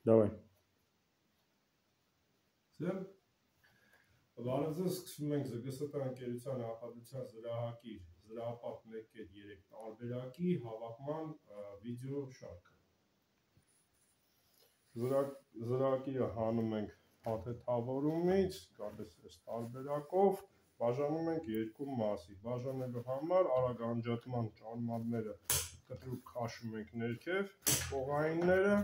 Давай. Ձեր Վարազը սկսում ենք ԶԳՍՏ ընկերության նախադասության զրահապատ 1.3 տարբերակի հավաքման վիդեո շարքը։ Զրահակիրը հանում ենք փաթեթավորումից, գալիս այս տարբերակով, բաժանում ենք երկու մասի։ Բաժանելու համար արագ անջատման ճարմարները կտրուկ քաշում ենք ներքև, կողայինները,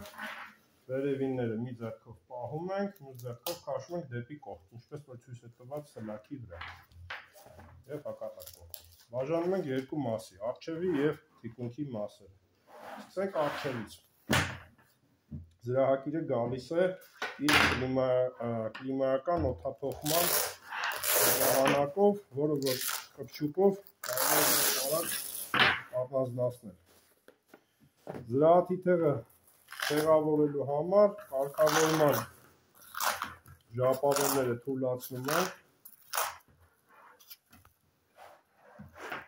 վերևինները մի ձեռքով պահում ենք, մյուս ձեռքով քաշում ենք դեպի կողք, ինչպես որ ցույց է տված սլաքի վրա։ Եվ հակառակ կողմը։ Բաժանում ենք երկու մասի, առջևի եւ թիկունքի մասերը։ Սկսենք առջևից։ Զրահակիրը գալիս է իր կլիմայական օդափոխման վահանակով, որը որ կպչուկով կարող է առանձնացնել։ Զրահաթիթեղը տեղավորելու համար կարգավորման ժապավենները թույլատրում ենք,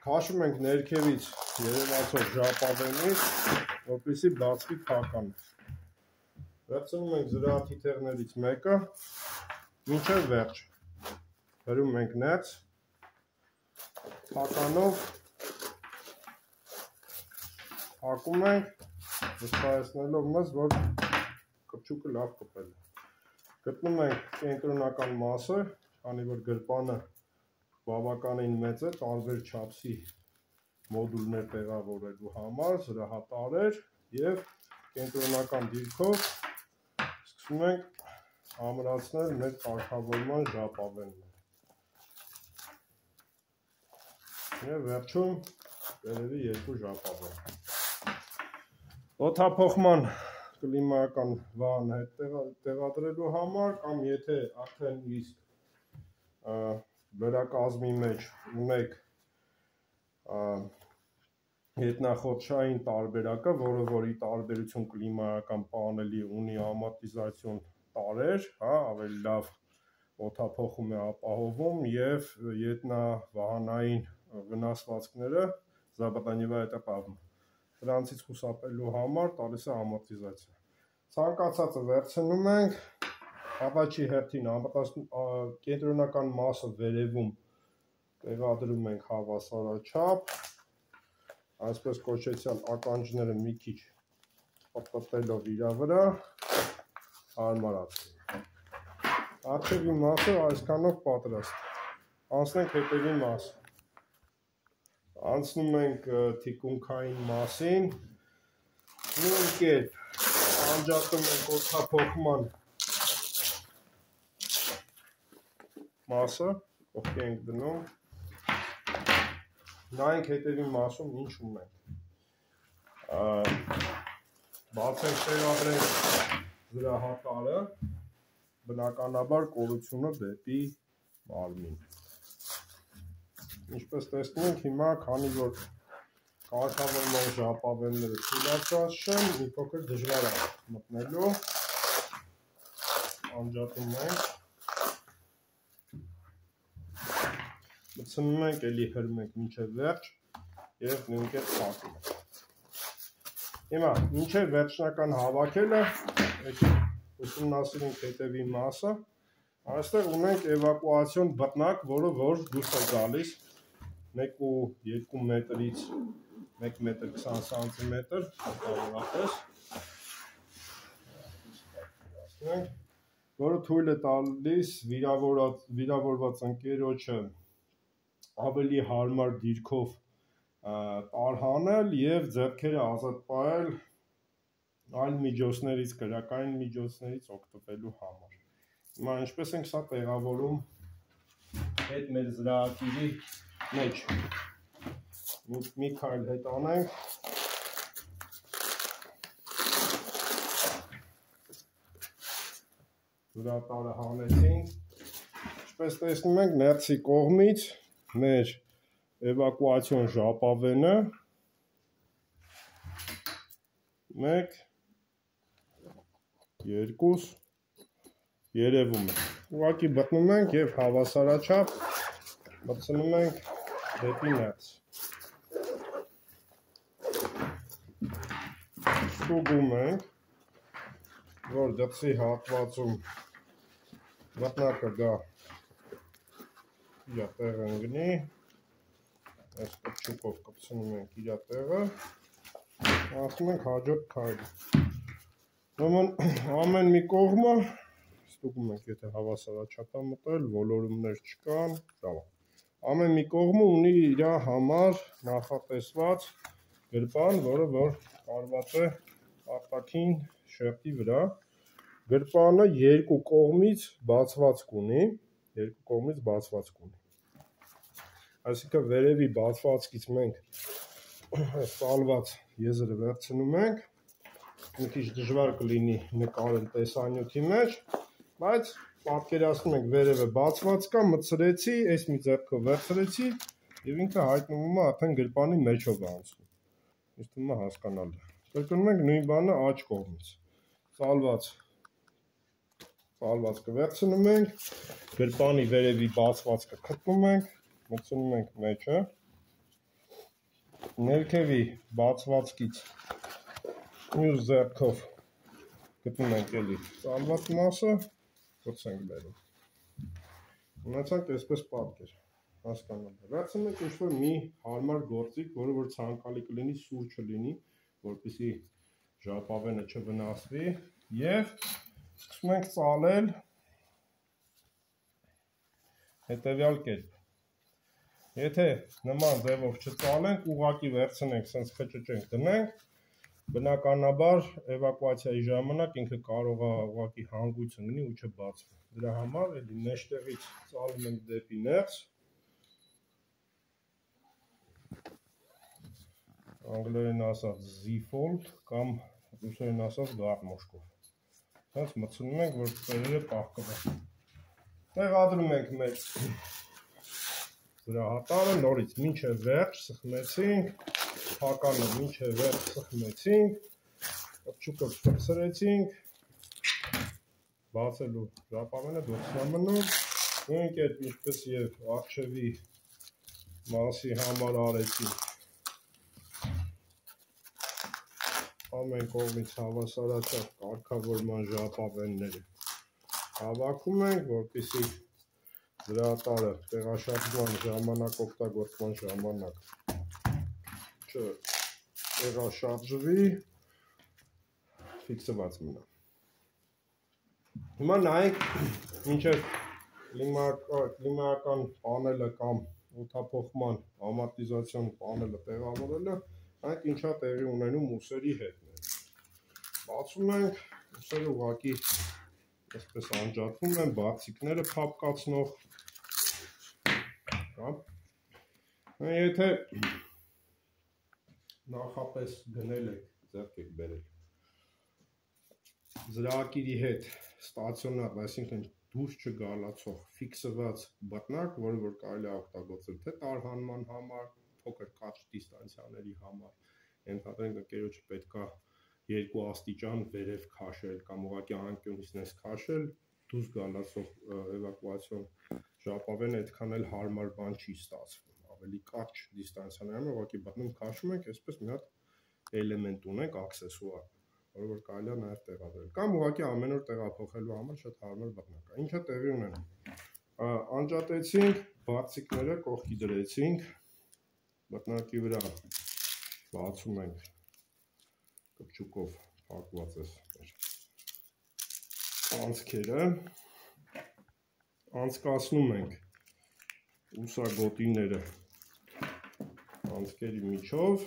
քաշում ենք ներքևից երևացող ժապավենից, որպեսզի բացվի փականը։ Վերցնում ենք զրահաթիթեղներից մեկը, մինչև վերջ, հրում ենք ներս, փականով փակում ենք, վստահեցնելով մեզ, որ կպչուկը լավ կպել է։ Գտնում ենք կենտրոնական մասը, քանի որ գրպանը բավականին մեծ է, տարբեր չափսի մոդուլներ տեղավորելու համար, զրահատարեր եւ կենտրոնական դիրքով սկսում ենք ամրացնել մեր կարգավորման ժապավենները։ Եվ վերջում վերևի երկու ժապավեն։ Օդափոխման կլիմայական վահան հետ տեղադրելու համար կամ եթե արդեն իսկ վերակազմի մեջ ունեք ետնախոչային տարբերակը, որը որի տարբերություն կլիմայական պանելի ունի ամորտիզացիոն տարեր, հա, ավելի լավ օդափոխում է ապահովում եւ ետնավահանային վնասվածքները զաբատանիվայետապահում։ Դրանցից խուսափելու համար տալիս է ամորտիզացիա։ Ցանկացածը վերցնում ենք, առաջի հերթին կենտրոնական մասը վերևում տեղադրում ենք հավասարաչափ, այսպես կոչեցյալ ականջները մի քիչ պտտելով իր վրա, հարմարացնում։ Առջևի մասը այսքանով պատրաստ։ Անցնենք հետևի մասը։ Անցնում ենք թիկունքային մասին, նույն կերպ անջատում ենք օդափոխման մասը, կողքի ենք դնում, նայենք հետևի մասում ինչ ունենք։ Բացենք տեղադրենք զրահատարը, բնականաբար կորությունը դեպի մարմին։ Ինչպես տեսնում ենք, հիմա քանի որ կարգավորման ժապավենները թույլատրված չեն, մի փոքր դժվար է մտնելու, անջատում ենք, մտցնում ենք, էլի հրում ենք մինչև վերջ և նույն կերպ փակում ենք։ Հիմա մինչև վերջնական հավաքելը, ուսումնասիրենք հետևի մասը, այստեղ ունենք էվակուացիոն բտնակ, որը որ դուրս է գալիս 1,2 մետրից 1 մետր 20 սանտիմետր, որը թույլ է տալիս վիրավորված ընկերոջը ավելի հարմար դիրքով տարհանել և ձեռքերը ազատ պահել այլ միջոցներից, կրակային միջոցներից օգտվելու համար։ Հիմա ինչպես ենք սա տեղավորում հետ մեր զրահակիրի մեջ։ Մի քայլ հետ անենք։ Զրահատարը հանեցինք։ Ինչպես տեսնում ենք, ներսի կողմից մեր էվակուացիոն ժապավենը 1, 2 երևում է։ Ուղղակի մտնում ենք և հավասարաչափ մտցնում ենք դեպի ներս։ Ստուգում ենք, որ դպսի հատվածում մտնակը գա իր տեղը ընգնի, այս կպչուկով կպցնում ենք իր տեղը, ասում ենք հաջորդ քայլը։ Ամեն մի կողմը ստուգում ենք, եթե հավասարաչափ է մտել, ոլորումներ չկան, լավ։ Ամեն մի կողմը ունի իր համար նախատեսված գրպան, որը որ կարված է արտաքին շերտի վրա։ Գրպանը երկու կողմից բացվածք ունի, Այսինքն վերևի բացվածքից մենք ծալված եզրը վերցնում ենք, մի քիչ դժվար կլինի նկարել տեսանյութի մեջ, բայց պատկերացնում ենք վերևը բացված կա, մտցրեցի, այս մի ձեռքով վերցրեցի եւ ինքը հայտնվում է արդեն գրպանի մեջով է անցնում։ Ինձ թվում է հասկանալի է։ Կրկնում ենք նույն բանը աջ կողմից։ Ծալվածքը վերցնում ենք, գրպանի վերևի բացվածքը քտնում ենք, մտցնում ենք մեջը, ներքևի բացվածքից մյուս ձեռքով գտնում ենք էլի ծալված մասը, ոց ենք բերում։ Ունեցանք այսպես պատկեր, հասկանալի։ Վերցնում ենք ինչ-որ մի հարմար գործիք, որը որ ցանկալի կլինի, սուր չլինի, որպեսզի ժապավենը չվնասվի, եւ սկսում ենք ծալել հետևյալ կերպ։ Եթե նման ձևով չծալենք, ուղղակի վերցնենք, սենց խճճենք դնենք, բնականաբար էվակուացիայի ժամանակ ինքը կարող է ուղղակի հանգույց ընկնի ու չբացվի։ Դրա համար էլի մեջտեղից ծալում ենք դեպի ներս, անգլերեն ասած Z-fold կամ ռուսերեն ասած գարմոշկով։ Սենց մտցնում ենք, որ ծերերը պահկվեն։ Տեղադրում ենք մեր զրահատարը, նորից մինչև վերջ սխմեցինք, փականը մինչև վերջ սխմեցինք, կպչուկը սրեցինք, բացելու ժապավենը դուրսնամնում, նույն կերպ ինչպես և առջևի մասի համար արեցինք, ամեն կողմից հավասարաչափ կարգավորման ժապավենները հավաքում ենք, որպեսզի զրահատարը տեղաշարժման ժամանակ, օգտագործման ժամանակ չտեղաշարժվի, ֆիքսված մնա։ Հիմա նայենք մինչև կլիմայական պանելը կամ օդափոխման ամորտիզացիոն պանելը տեղավորելը, նայենք ինչա տեղի ունենում ուսերի հետ։ Բացում ենք, ուսերը ուղղակի այսպես անջատվում են, բացիկները փափկացնող։ Եթե նախապես գնել եք, ձեռք եք բերել զրահակիրի հետ ստացիոնար, այսինքն դուրս չգալացող ֆիքսված բտնակ, որը որ կարելի է օգտագործել թե տարհանման համար, փոքր կարճ դիստանցիաների համար, ենթադրենք ընկերոջը պետքա 2 աստիճան վերև քաշել կամ ուղղակի անկյունից ներս քաշել, դուրս գալացող էվակուացիոն ժապավենը այդքան էլ հարմար բան չի ստացվում, ավելի կարճ դիստանցիաներում ուղղակի բտնում քաշում ենք, այսպես մի հատ էլեմենտ ունենք, աքսեսուար, որը որ կարելի է նաև տեղադրել, կամ ուղղակի ամեն օր տեղափոխելու համար շատ հարմար բտնակ է։ Ինչա տեղի ունենում։ Անջատեցինք, բացիկները կողքի դրեցինք, բտնակի վրա բացում ենք կպչուկով փակված է անցքերը, անցկացնում ենք ուսագոտիները անցքերի միջով,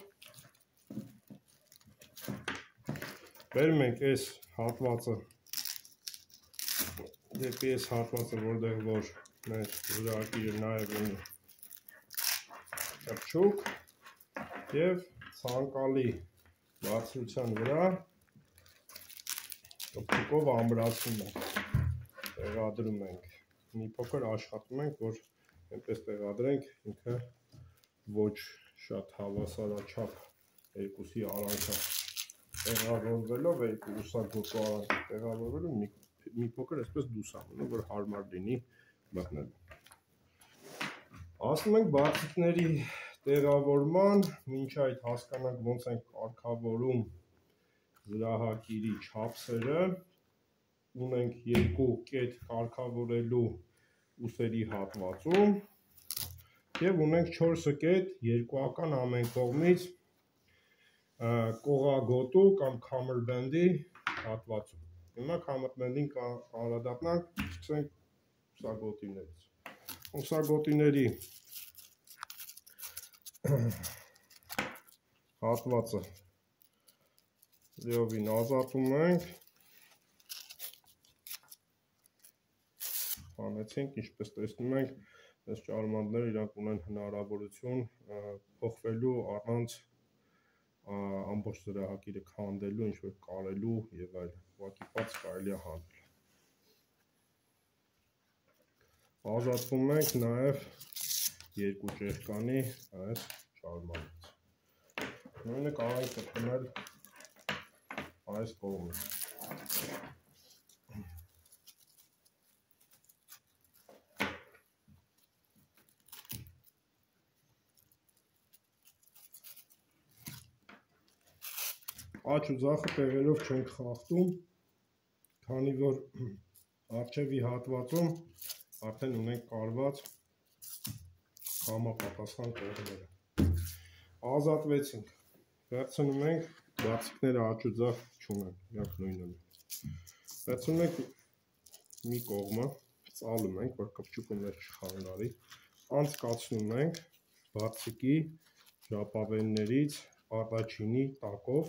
բերում ենք այս հատվածը, դեպի այս հատվածը, որտեղ որ մեր զրահակիրը նաև ունի կպչուկ և ցանկալի բարձրության վրա կպչուկով ամրացում ենք, տեղադրում ենք, մի փոքր աշխատում ենք, որ այնպես տեղադրենք, ինքը ոչ շատ հավասարաչափ երկուսի արանքա տեղավորվելով, երկու ուսագոտու արանքա տեղավորվելով, մի փոքր այսպես դուրս անում, որ հարմար լինի մտնելու։ Ասում ենք բացիկների տեղավորման, մինչ այդ հասկանանք ոնց ենք կարգավորում զրահակիրի չափսերը, ունենք երկու կետ կարգավորելու ուսերի հատվածում եւ ունենք 4 կետ երկուական ամեն կողմից կողագոտու կամ camberband-ի հատվածում։ Հիմա camberband-ին անդրադառնանք, սկսենք ուսագոտիներից։ Ուսագոտիների հատվածը լիովին ազատում ենք, հանեցինք, ինչպես տեսնում ենք, այս ճարմանդները իրանք ունեն հնարավորություն փոխվելու առանց ամբողջ զրահակիրը քանդելու, ինչ-որ կարելու եւ այլն, ուղղակի բաց կարելի է հանել։ Ազատվում ենք նաեւ երկու ճեղքանի այս ճարմանդից։ Նույնը կարող ենք կրկնել այս կողմից։ Աջ ու ձախը տեղերով չենք խախտում, քանի որ առջևի հատվածում արդեն ունենք կարված համապատասխան կողմերը։ Ազատվեցինք, վերցնում ենք, բացիկները աջ ու ձախ չունեն, իրանք նույնն են։ Վերցնում ենք մի կողմը, ծալում ենք, որ կպչուկը մեր չխանգարի, անցկացնում ենք բացիկի ժապավեններից առաջինի տակով,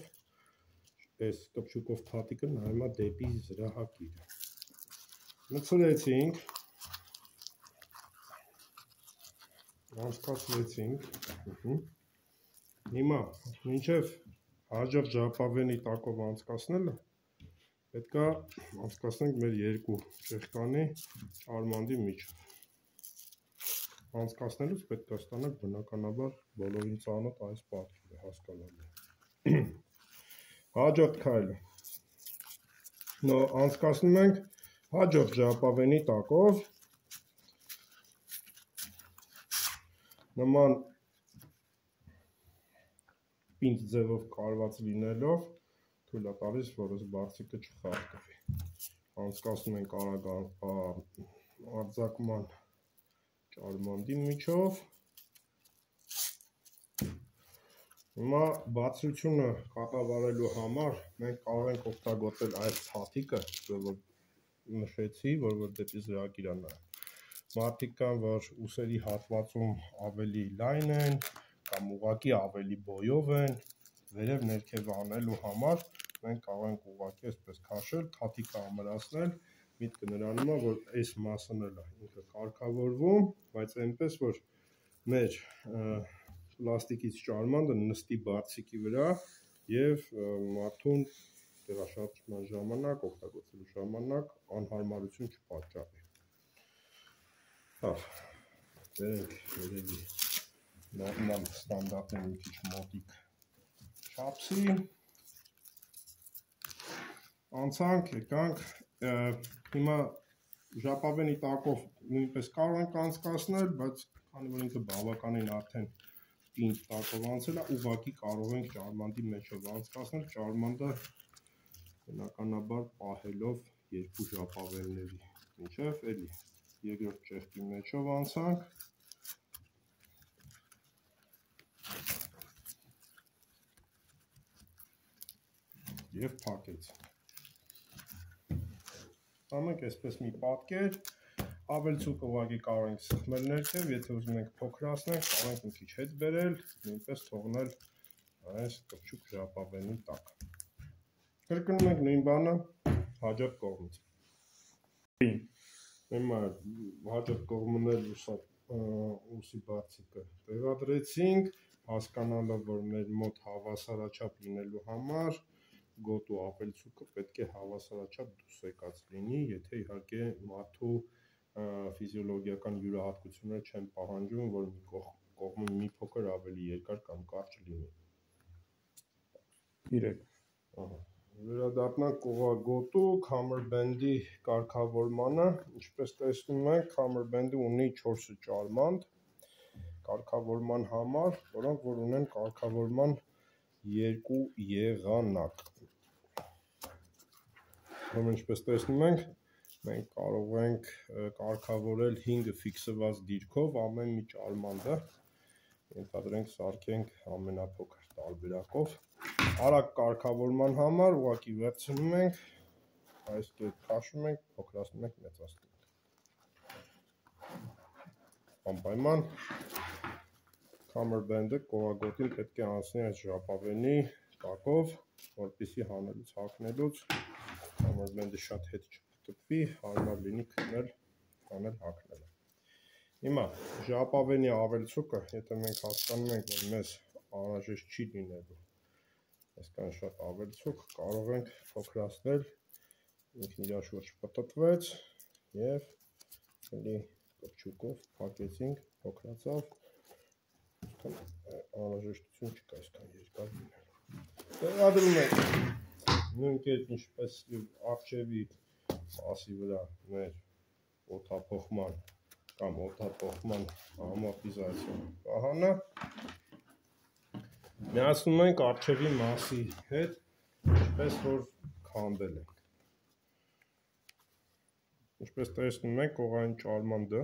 այս կպչուկով թաթիկը նայում է դեպի զրահակիրը։ Մտցրեցինք, անցկացրեցինք, հիմա մինչև հաջորդ ժապավենի տակով անցկացնելը պետք է անցկացնենք մեր երկու ճեղքանի ճարմանդի միջև։ Անցկացնելուց պետք է ստանանք բնականաբար բոլորին ծանոթ այս պատկերը, հասկանալի։ Հաջորդ քայլը անցկացնում ենք հաջորդ ժապավենի տակով, նման պինդ ձևով կարված լինելով, թույլ է տալիս, որ այս բարձիկը չխախտվի։ Անցկացնում ենք արձակման ճարմանդի միջով։ Հիմա բացությունը կառավարելու համար մենք կարող ենք օգտագործել այս թաթիկը, որ նշեցի, որ դեպի զրահակիր է նայում։ Մարդիկ կան, որ ուսերի հատվածում ավելի լայն են կամ ուղղակի ավելի բոյով են, վերև ներքև անելու համար մենք կարող ենք ուղղակի այսպես քաշել, թաթիկը ամրացնել, միտքը նրանում է, որ այս մասն էլ է ինքը կարգավորվում, բայց այնպես, որ մեր պլաստիկից ճարմանդը նստի բարձիկի վրա եւ մարդուն տեղաշարժման ժամանակ, օգտագործելու ժամանակ անհարմարություն չպատճառի։ Հավ, դերենք երևի նորմալ ստանդարտին մի քիչ մոտիկ չափսի, անցանք, եկանք, հիմա ժապավենի տակով նույնպես կարող ենք անցկացնել, բայց քանի որ ինքը բավականին արդեն պինդ տակով անցել է, ուղղակի կարող ենք ճարմանդի մեջով անցկացնել, ճարմանդը բնականաբար պահելով երկու ժապավենների միջև, էլի երկրորդ ճեղքի մեջով անցանք, և փակեցինք։ Ամենք այսպես մի պատկեր, ավելցուկ ուղղակի կարող ենք սխմել ներքև, եթե ուզում ենք փոքրացնել, կարող ենք մի քիչ հետ բերել, նույնպես թողնել այս կպչուկ ժապավենի տակ։ Կրկնում ենք նույն բանը հաջորդ կողմից։ Հիմա հաջորդ կողմն էլ ուսի բարձիկը տեղադրեցինք, հասկանալով, որ մեր մոտ հավասարաչափ լինելու համար գոտու ապելցուկը պետք է հավասարաչափ դուսեկած լինի, եթե իհարկե մարդու ֆիզիոլոգիական յուրահատկությունները չեն պահանջում, որ մի կողմը մի փոքր ավելի երկար կամ կարճ լինի։ Իրեք, վերադառնանք կողագոտու camberband-ի կարգավորմանը, ինչպես տեսնում ենք, camberband-ը ունի 4 ճարմանդ կարգավորման համար, որոնք որ ունեն կարգավորման երկու եղանակ։ Ուրեմն ինչպես տեսնում ենք, մենք կարող ենք կարգավորել 5 ֆիքսված դիրքով ամեն մի ճարմանդը, ենթադրենք սարքենք ամենափոքր տարբերակով։ Արագ կարգավորման համար ուղղակի վերցնում ենք, այս կերպ քաշում ենք, փոքրացնում ենք, մեծացնում ենք։ Անպայման Camberband-ը կողագոտին պետք է անցնի այս ժապավենի տակով, որպեսզի հանելուց հագնելուց Camberband-ը շատ հետ չպտտվի, հարմար լինի քննել, հանել, հագնելը։ Հիմա ժապավենի ավելցուկը, եթե մենք հասկանում ենք, որ մեզ անհրաժեշտ չի լինելու այսքան շատ ավելցուկ, կարող ենք փոքրացնել, ինքն իր շուրջ պտտվեց եւ էլի կպչուկով փակեցինք, փոքրացավ, անհրաժեշտություն չկա այսքան երկար լինելու։ Տեղադրում ենք նույն կերպ ինչպես առջևի մասի վրա մեր օդափոխման կամ օդափոխման ամորտիզացիոն վահանը միացնում ենք առջևի մասի հետ, ինչպես որ քանդել ենք։ Ինչպես տեսնում եք, կողային ճարմանդը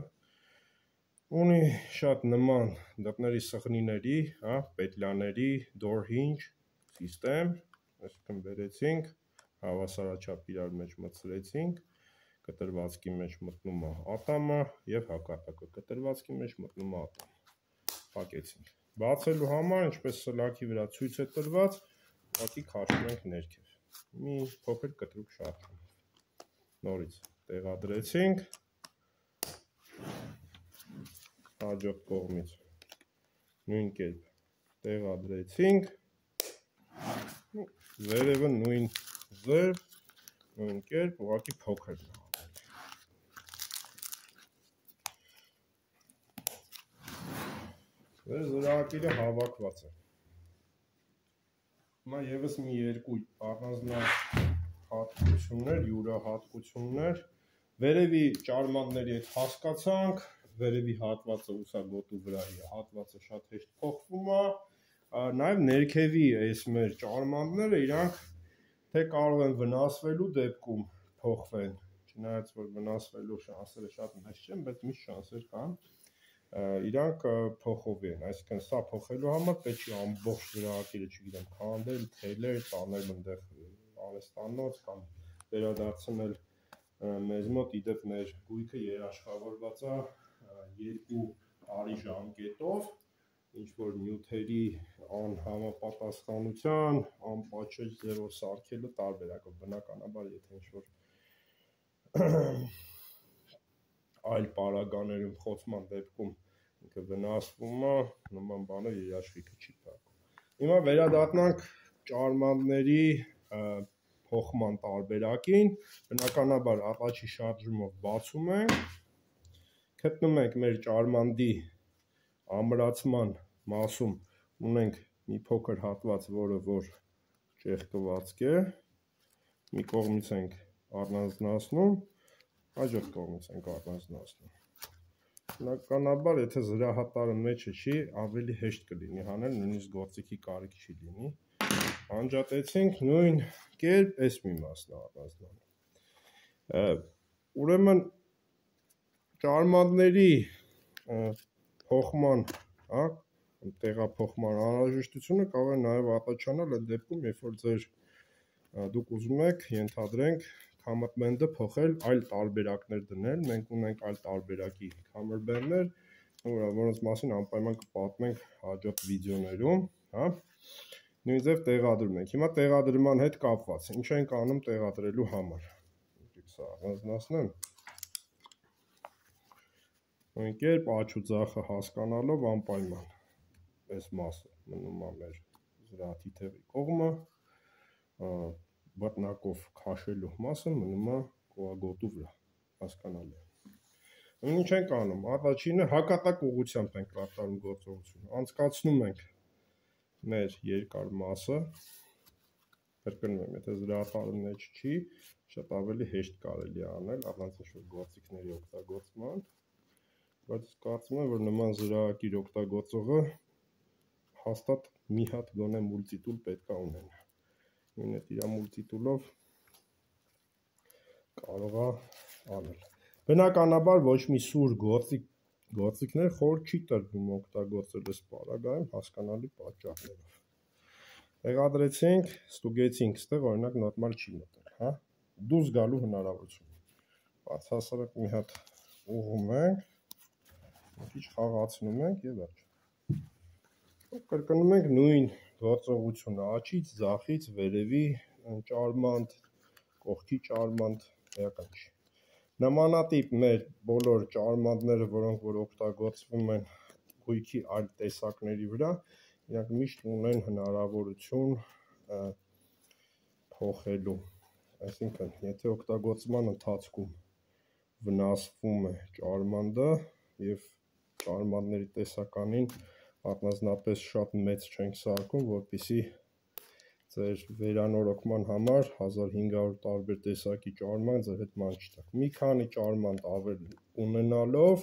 ունի շատ նման դռների սեղնիների, պետլաների, door hinge սիստեմ, այսինքն բերեցինք, հավասարաչափ իրար մեջ մտցրեցինք, կտրվածքի մեջ մտնում է ատամը եւ հակառակը, կտրվածքի մեջ մտնում է ատամը, փակեցինք։ Բացելու համար, ինչպես սլաքի վրա ցույց է տրված, ուղղակի քաշում ենք ներքև։ Մի փոքր կտրուկ շարժում։ Նորից տեղադրեցինք, հաջորդ կողմից նույն կերպ տեղադրեցինք, վերևը նույն ձև, նույն կերպ, ուղղակի փոքր է։ Ձեր զրահակիրը հավաքված է։ Հիմա եւս մի երկու առանձնահատկություններ, յուրահատկություններ, վերևի ճարմանդների հետ հասկացանք, վերևի հատվածը ուսագոտու վրայի հատվածը շատ հեշտ փոխվում է, նաեւ ներքևի այս մեր ճարմանդները իրանք թե կարող են վնասվելու դեպքում փոխվեն, չնայած որ վնասվելու շանսերը շատ մեծ չեն, բայց միշտ շանսեր կան, իրանք փոխովի են, այսինքն սա փոխելու համար պետք չի ամբողջ զրահակիրը, չգիտեմ, քանդել, թելեր, տանել այնտեղ արհեստանոց կամ վերադարձնել մեզ մոտ, իդեպ մեր գույքը երաշխավորված է 2 տարի ժամկետով, ինչ որ նյութերի անհամապատասխանության, անպատշաճ ձևով սարքելու տարբերակով, բնականաբար եթե ինչ որ այլ պարագաներում խոցման դեպքում ինքը վնասվում է, նման բաներ երաշխիքը չի փակում։ Հիմա վերադառնանք ճարմանդների փոխման տարբերակին, բնականաբար առաջի շարժումով բացում ենք, գտնում ենք մեր ճարմանդի ամրացման մասում ունենք մի փոքր հատված, որը որ ճեղքված է, մի կողմից ենք առանձնացնում, հաջորդ կողմից ենք առանձնացնում։ Բնականաբար, եթե զրահատարը մեջը չի, ավելի հեշտ կլինի հանել, նույնիսկ գործիքի կարիք չի լինի։ Անջատեցինք նույն կերպ, այս մի մասն առանձնանում։ Ուրեմն ճարմանդների փոխման, տեղափոխման անհրաժեշտությունը կարող է նաև առաջանալ այդ դեպքում, երբ որ դուք ուզում եք, ենթադրենք, Camberband-ը փոխել, այլ տարբերակներ դնել, մենք ունենք այլ տարբերակի Camberband-ներ, որոնց մասին անպայման կպատմենք հաջորդ վիդեոներում, նույն ձև տեղադրում ենք։ Հիմա տեղադրման հետ կապված, ինչ ենք անում տեղադրելու համար։ Սա առանձնացնեմ։ Նույն կերպ աջ ու ձախը հասկանալով անպայման այս մասը մնում է մեր զրահաթիթեղի կողմը, բռնակով քաշելու մասը մնում է կողագոտու վրա, հասկանալի է։ Ինչ ենք անում, առաջինը հակատակ ուղղությամբ ենք կատարում գործողությունը, անցկացնում ենք մեր երկար մասը, կրկնում եմ, եթե զրահատարը մեջ չի, շատ ավելի հեշտ կարելի է անել, առանց ինչ-որ գործիքների օգտագործման, բայց կարծում եմ, որ նման զրահակիր օգտագործողը հաստատ մի հատ գոնե մուլտիտուլ պետք է ունենա։ Նույն այդ իր մուլտիտուլով կարող է անել։ Բնականաբար ոչ մի սուր գործիքներ խոր չի տրվում օգտագործել այս պարագայում հասկանալի պատճառներով։ Տեղադրեցինք, ստուգեցինք, այստեղ օրինակ նորմալ չի մտել, հա։ Դուրս գալու հնարավորություն։ Բացասարակ մի հատ ուղղում ենք, մի քիչ խաղացնում ենք եւ վերջ։ Կրկնում ենք նույն գործողությունը, աչից, ձախից, վերևի ճարմանդ, կողքի ճարմանդ, էական չի։ Նմանատիպ մեր բոլոր ճարմանդները, որոնք որ օգտագործվում են գույքի այլ տեսակների վրա, իրանք միշտ ունեն հնարավորություն փոխելու։ Այսինքն, եթե օգտագործման ընթացքում վնասվում է ճարմանդը եւ ճարմանդների տեսականին առանձնապես շատ մեծ չենք սարքում, որպեսզի ձեր վերանորոգման համար 1500 տարբեր տեսակի ճարմանդ ձեր հետ ման չտակ։ Մի քանի ճարմանդ ավել ունենալով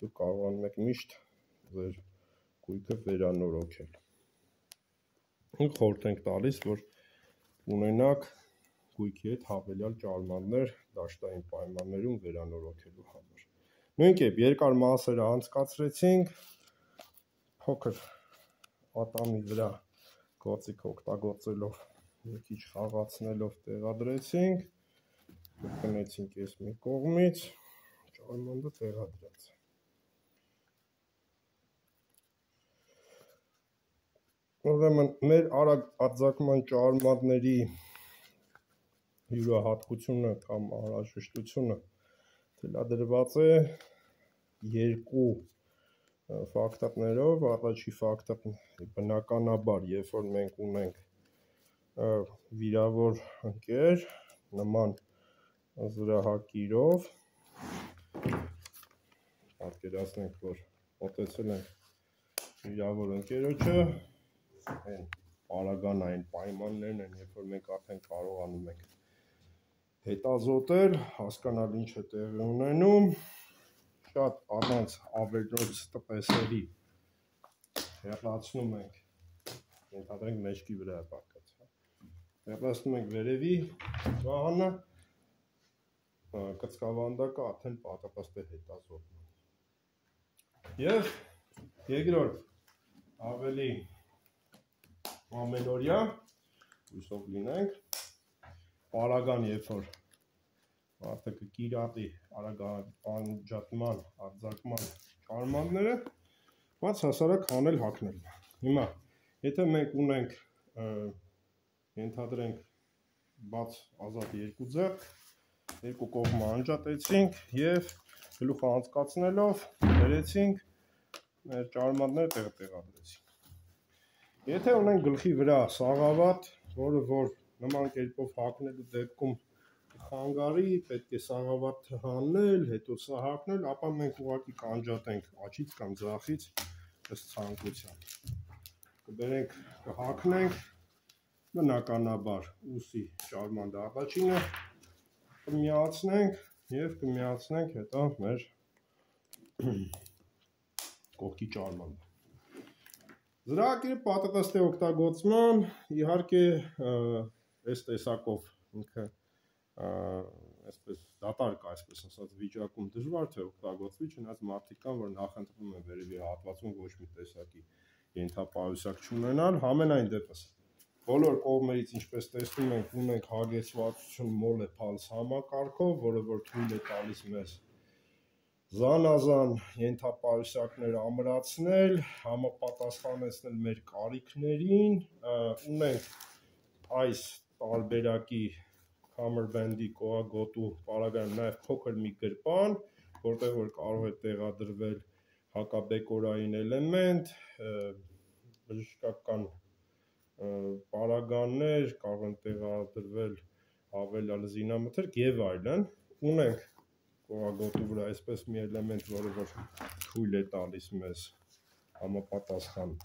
դուք կարողանում եք միշտ ձեր գույքը վերանորոգել։ Խորհուրդ ենք տալիս, որ ունենաք գույքի հետ հավելյալ ճարմանդներ դաշտային պայմաններում վերանորոգելու համար։ Նույն կերպ երկար մասերը անցկացրեցինք, փոքր ատամի վրա գործիք օգտագործելով մի քիչ խաղացնելով տեղադրեցինք, կրկնեցինք այս մի կողմից, ճարմանդը տեղադրած։ Ուրեմն մեր արագ արձակման ճարմանդների յուրահատկությունը կամ անհրաժեշտությունը թելադրված է երկու ֆակտորներով, առաջի ֆակտորն բնականաբար, երբ որ մենք ունենք վիրավոր ընկեր նման զրահակիրով, պատկերացնենք, որ մոտեցել ենք վիրավոր ընկերոջը, այն պարագանային պայմաններն են, երբ որ մենք արդեն կարողանում ենք հետազոտել, հասկանալ ինչ է տեղի ունենում, շատ առանց ավելորդ տպեսերի հեռացնում ենք, ենթադրենք մեջքի վրա է պառկած, հեռացնում ենք վերևի վահանը, կծկավանդակը արդեն պատրաստ է հետազոտման։ Եվ երկրորդ ավելի ամենօրյա, հույսով լինենք, պարագան, երբ որ մարդը կկիրատի արագ արձակման ճարմանդները, բաց հասարակ հանել հագնել։ Հիմա, եթե մենք ունենք, ենթադրենք բաց ազատ երկու ձեռք, երկու կողմը անջատեցինք և գլուխը անցկացնելով բերեցինք, մեր ճարմանդները տեղը տեղադրեցինք։ Եթե ունենք գլխի վրա սաղավատ, որը որ նման կերպով հագնելու դեպքում խանգարի, պետք է սաղավաթը հանել, հետո սա հագնել, ապա մենք ուղղակի կանջատենք աչից կամ ձախից ըստ ցանկության։ Կբերենք, կհագնենք, բնականաբար ուսի ճարմանդը առաջինը կմիացնենք և կմիացնենք հետո մեր կողքի ճարմանդը։ Զրահակիրը պատրաստ է օգտագործման, իհարկե այս տեսակով ինքը այսպես դատարկ, այսպես ասած, վիճակում դժվար թե օգտագործվի, չնայած մարդիկ կան, որ նախընտրում են վերևի հատվածում ոչ մի տեսակի ենթապայուսակ չունենալ, համենայն դեպս բոլոր կողմերից, ինչպես տեսնում ենք, ունենք հագեցվածություն մոլեփալս համակարգով, որը որ թույլ է տալիս մեզ զանազան ենթապայուսակներ ամրացնել, համապատասխանեցնել մեր կարիքներին, ունենք այս տարբերակի Hammerband-ի կոագոտու պարագայում նաև փոքր մի գրպան, որտեղ որ կարող է տեղադրվել հակաբեկորային էլեմենտ, բժշկական պարագաներ, կարող են տեղադրվել հավելյալ զինամթերք եւ այլն։ Ունենք կոագոտու վրա այսպես մի էլեմենտ, որը որ թույլ է տալիս մեզ համապատասխան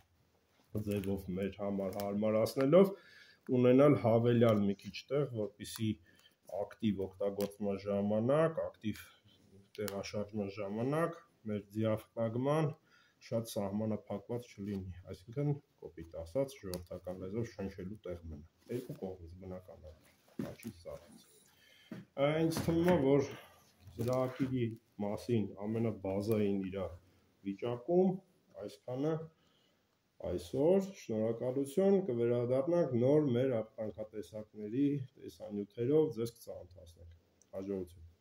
ձևով մեր համար հարմարացնելով ունենալ հավելյալ մի քիչ տեղ, որպեսզի ակտիվ օգտագործման ժամանակ, ակտիվ տեղաշարժման ժամանակ մեր դիաֆրագման շատ սահմանափակված չլինի, այսինքն կոպիտ ասած ժողովրդական լեզվով շնչելու տեղ մնա։ Երկու կողմից բնականաբար, աչից, ձախից։ Ինձ թվում է, որ ծրագիրի մասին ամենաբազային իր վիճակում այսքանը այսօր, շնորհակալություն, կվերադառնանք նոր մեր ապրանքատեսակների տեսանյութերով, ձեզ կծանոթացնենք։ Հաջողություն։